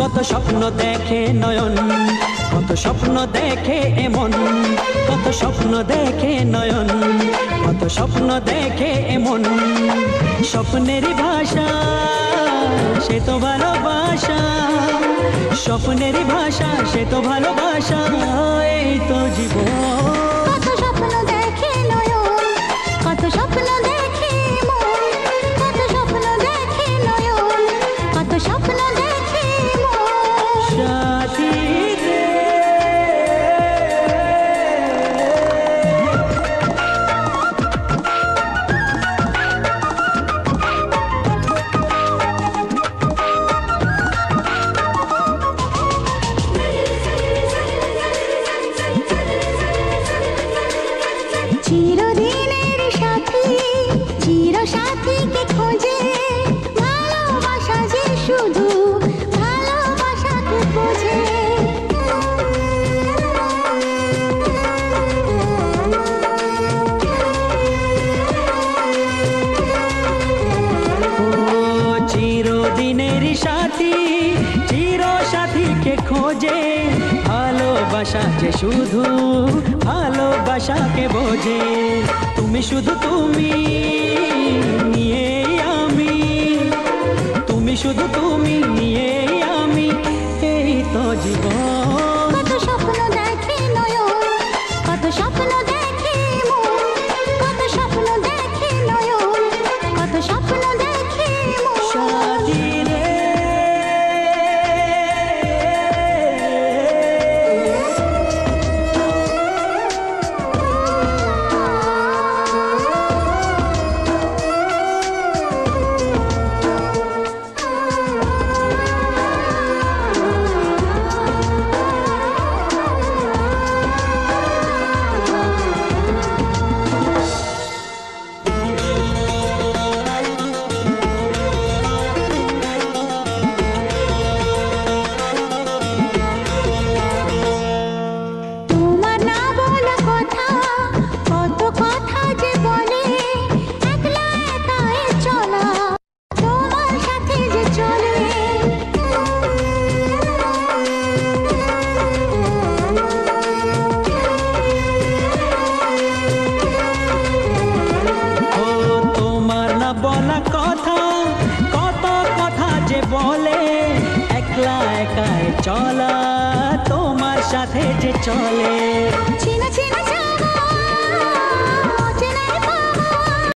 কত স্বপ্ন দেখে নয়ন, কত স্বপ্ন দেখে এমন, কত স্বপ্ন দেখে নয়ন, কত স্বপ্ন দেখে এমন। স্বপ্নেরই ভাষা সে তো ভালোবাসা, স্বপ্নেরই ভাষা সে তো ভালোবাসা, এই তো জীবন। কত স্বপ্ন দেখে নয়ন, কত স্বপ্ন দেখে মন, কত স্বপ্ন দেখে নয়ন, কত স্বপ্ন দেখে মন। সাথী রে চিরদিনের সাথী, চির সাথীকে খোঁজে, ভালোবাসা যে শুধু ভালোবাসাকে বোঝে। ও চিরদিনের সাথী, চির সাথীকে খোঁজে, ভালোবাসা যে শুধু ভালোবাসাকে বোঝে। তুমি শুধু তুমি নিয়েই আমি, তুমি শুধু তুমি নিয়েই আমি, এই তো জীবন। কত স্বপ্ন দেখে নয়ন, কত স্বপ্ন দেখে মন, কত স্বপ্ন দেখে নয়ন, কত স্বপ্ন দেখে মন। সাথী রে তোমার না বলা কথা, কত কথা যে বলে, একলা একাই চলা তোমার সাথে যে চলে। ও তোমার না বলা কথা, কত কথা যে বলে, একলা একাই চলা তোমার সাথে যে চলে।